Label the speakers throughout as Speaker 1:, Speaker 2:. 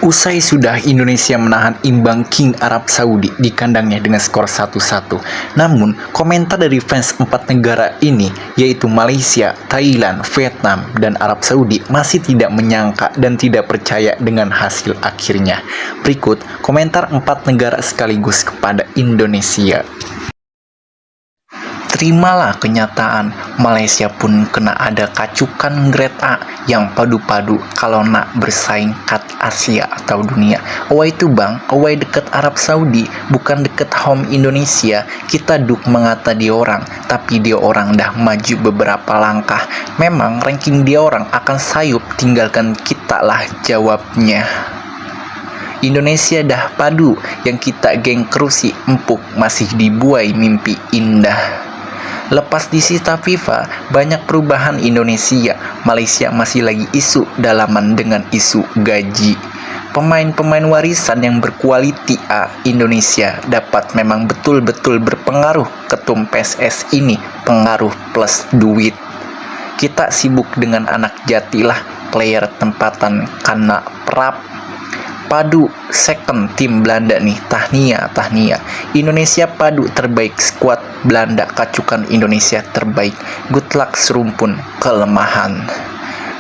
Speaker 1: Usai sudah Indonesia menahan imbang King Arab Saudi di kandangnya dengan skor 1-1. Namun, komentar dari fans empat negara ini, yaitu Malaysia, Thailand, Vietnam, dan Arab Saudi, masih tidak menyangka dan tidak percaya dengan hasil akhirnya. Berikut komentar empat negara sekaligus kepada Indonesia. Terimalah kenyataan, Malaysia pun kena ada kacukan grade A yang padu-padu kalau nak bersaing kat Asia atau dunia. Awai itu bang, awai deket Arab Saudi, bukan deket home Indonesia. Kita duk mengata dia orang, tapi dia orang dah maju beberapa langkah. Memang ranking dia orang akan sayup, tinggalkan kita lah jawabnya. Indonesia dah padu, yang kita geng kerusi empuk masih dibuai mimpi indah. Lepas disita FIFA, banyak perubahan Indonesia. Malaysia masih lagi isu dalaman dengan isu gaji. Pemain-pemain warisan yang berkualiti A Indonesia dapat memang betul-betul berpengaruh. Ketum PSS ini pengaruh plus duit. Kita sibuk dengan anak jatilah, player tempatan karena perap. Padu second tim Belanda nih, tahniah. Indonesia padu terbaik, skuad Belanda kacukan Indonesia terbaik. Good luck serumpun kelemahan.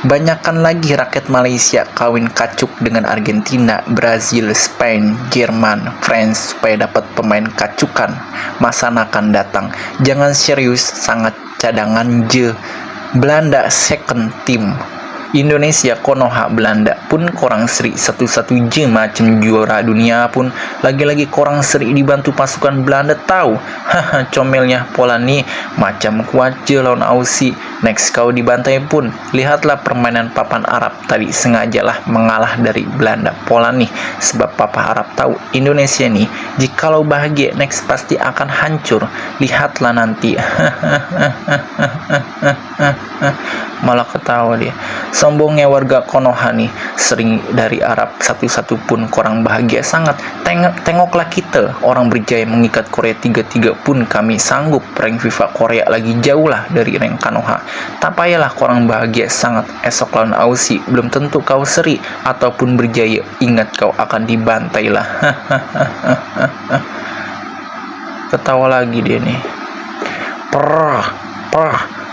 Speaker 1: Banyakan lagi rakyat Malaysia kawin kacuk dengan Argentina, Brazil, Spain, Jerman, France supaya dapat pemain kacukan. Masa akan datang. Jangan serius, sangat cadangan je. Belanda second team. Indonesia Konoha Belanda pun korang seri satu-satu je macam juara dunia pun lagi-lagi korang seri dibantu pasukan Belanda tahu. Haha, comelnya Poland ni macam kuat je lawan Aussie. Next kau dibantai pun lihatlah permainan papan Arab tadi, sengajalah mengalah dari Belanda. Poland nih sebab papa Arab tahu Indonesia nih jikalau bahagia next pasti akan hancur. Lihatlah nanti. Malah ketawa dia. Sombongnya warga Konoha nih, sering dari Arab satu-satu pun korang bahagia sangat. Tengoklah kita, orang berjaya mengikat Korea 3-3 pun kami sanggup. Rank FIFA Korea lagi jauh lah dari rank Konoha. Tak payahlah korang bahagia sangat. Esok lawan Aussie, belum tentu kau seri ataupun berjaya. Ingat kau akan dibantai lah. Ketawa lagi dia nih.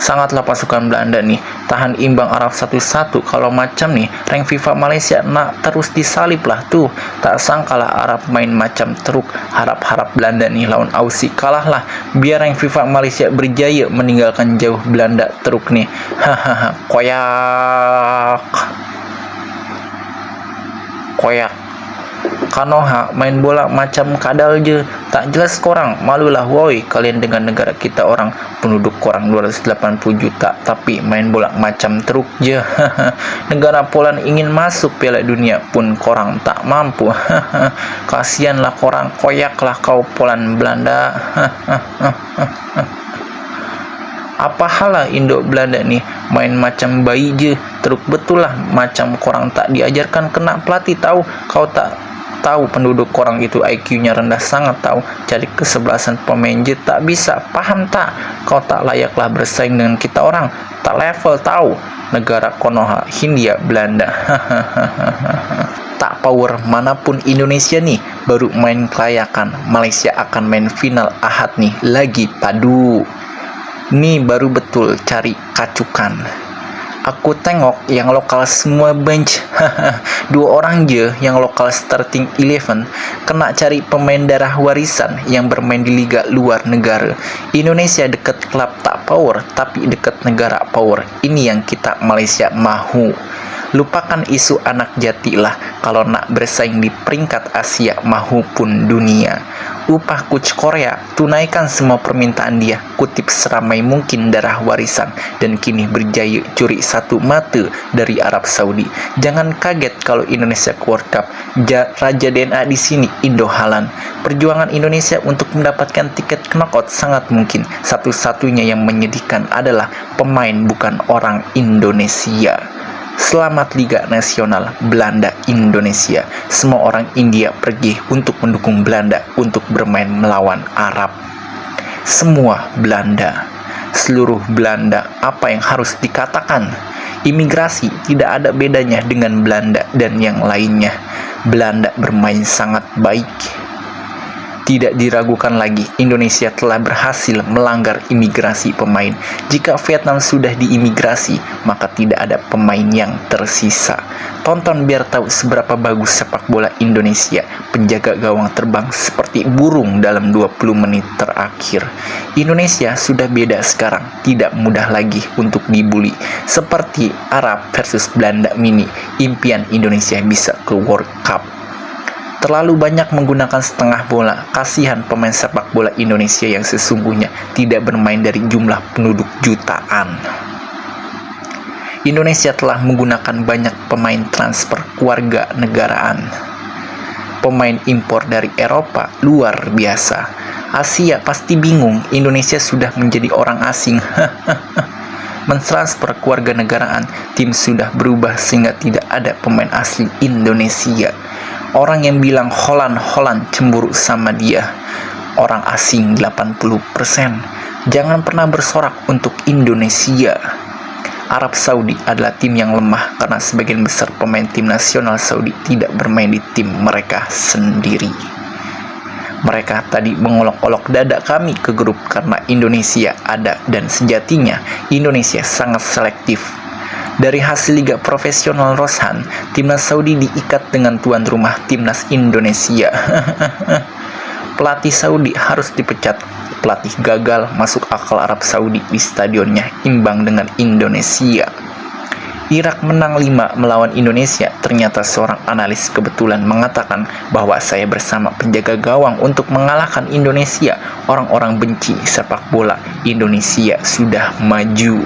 Speaker 1: Sangatlah pasukan Belanda nih tahan imbang Arab 1-1. Kalau macam nih rank FIFA Malaysia nak terus disalip lah tuh. Tak sangkalah Arab main macam teruk. Harap-harap Belanda nih lawan Aussie kalah lah, biar rank FIFA Malaysia berjaya meninggalkan jauh Belanda teruk nih. Hahaha, koyak. Konoha main bola macam kadal je, tak jelas korang. Malulah woi kalian dengan negara kita orang penduduk korang 280 juta tapi main bola macam teruk je. Negara Poland ingin masuk Piala Dunia pun korang tak mampu. Kasianlah korang, koyaklah kau Poland Belanda. Apa halah Indo Belanda nih main macam bayi je, teruk betul lah macam korang tak diajarkan kena pelatih tahu. Kau tak tahu penduduk korang itu IQ-nya rendah sangat tahu. Cari kesebelasan pemain je tak bisa, paham tak? Kau tak layaklah bersaing dengan kita orang, tak level tahu. Negara Konoha, Hindia Belanda. Tak power manapun Indonesia nih, baru main kelayakan. Malaysia akan main final Ahad nih, lagi padu. Nih baru betul cari kacukan. Aku tengok yang lokal semua bench. 2 orang je yang lokal starting 11. Kena cari pemain darah warisan yang bermain di liga luar negara. Indonesia deket klub tak power, tapi deket negara power. Ini yang kita Malaysia mahu. Lupakan isu anak jati lah kalau nak bersaing di peringkat Asia maupun dunia. Upah coach Korea, tunaikan semua permintaan dia, kutip seramai mungkin darah warisan, dan kini berjaya curi 1 mata dari Arab Saudi. Jangan kaget kalau Indonesia ke World Cup. Raja DNA di sini Indo Haaland. Perjuangan Indonesia untuk mendapatkan tiket knockout sangat mungkin. Satu-satunya yang menyedihkan adalah pemain bukan orang Indonesia. Selamat Liga Nasional Belanda Indonesia. Semua orang India pergi untuk mendukung Belanda untuk bermain melawan Arab. Semua Belanda, seluruh Belanda, apa yang harus dikatakan? Imigrasi tidak ada bedanya dengan Belanda dan yang lainnya. Belanda bermain sangat baik. Tidak diragukan lagi, Indonesia telah berhasil melanggar imigrasi pemain. Jika Vietnam sudah diimigrasi, maka tidak ada pemain yang tersisa. Tonton biar tahu seberapa bagus sepak bola Indonesia. Penjaga gawang terbang seperti burung dalam 20 menit terakhir. Indonesia sudah beda sekarang, tidak mudah lagi untuk dibully. Seperti Arab versus Belanda mini, impian Indonesia bisa ke World Cup. Terlalu banyak menggunakan setengah bola. Kasihan pemain sepak bola Indonesia yang sesungguhnya tidak bermain dari jumlah penduduk jutaan. Indonesia telah menggunakan banyak pemain transfer keluarga negaraan. Pemain impor dari Eropa luar biasa. Asia pasti bingung, Indonesia sudah menjadi orang asing. Mentransfer keluarga negaraan, tim sudah berubah sehingga tidak ada pemain asli Indonesia. Orang yang bilang Holland cemburu sama dia. Orang asing 80%. Jangan pernah bersorak untuk Indonesia. Arab Saudi adalah tim yang lemah karena sebagian besar pemain tim nasional Saudi tidak bermain di tim mereka sendiri. Mereka tadi mengolok-olok dada kami ke grup karena Indonesia ada, dan sejatinya Indonesia sangat selektif. Dari hasil Liga Profesional Roshan, timnas Saudi diikat dengan tuan rumah timnas Indonesia. Pelatih Saudi harus dipecat. Pelatih gagal masuk akal Arab Saudi di stadionnya imbang dengan Indonesia. Irak menang 5 melawan Indonesia. Ternyata seorang analis kebetulan mengatakan bahwa saya bersama penjaga gawang untuk mengalahkan Indonesia. Orang-orang benci sepak bola. Indonesia sudah maju.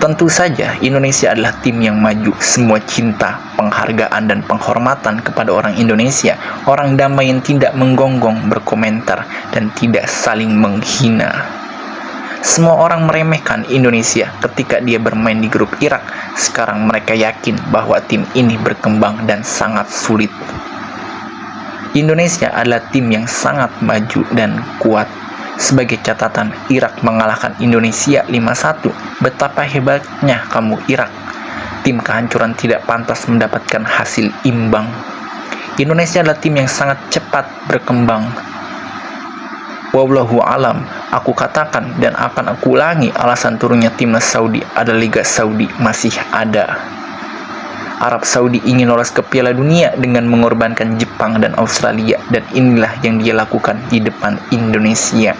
Speaker 1: Tentu saja Indonesia adalah tim yang maju. Semua cinta, penghargaan, dan penghormatan kepada orang Indonesia. Orang damai yang tidak menggonggong, berkomentar, dan tidak saling menghina. Semua orang meremehkan Indonesia ketika dia bermain di grup Irak. Sekarang mereka yakin bahwa tim ini berkembang dan sangat sulit. Indonesia adalah tim yang sangat maju dan kuat. Sebagai catatan, Irak mengalahkan Indonesia 5-1. Betapa hebatnya kamu Irak. Tim kehancuran tidak pantas mendapatkan hasil imbang. Indonesia adalah tim yang sangat cepat berkembang. Wallahu alam, aku katakan dan akan aku ulangi, alasan turunnya timnas Saudi adalah Liga Saudi masih ada. Arab Saudi ingin lolos ke Piala Dunia dengan mengorbankan Jepang dan Australia, dan inilah yang dia lakukan di depan Indonesia.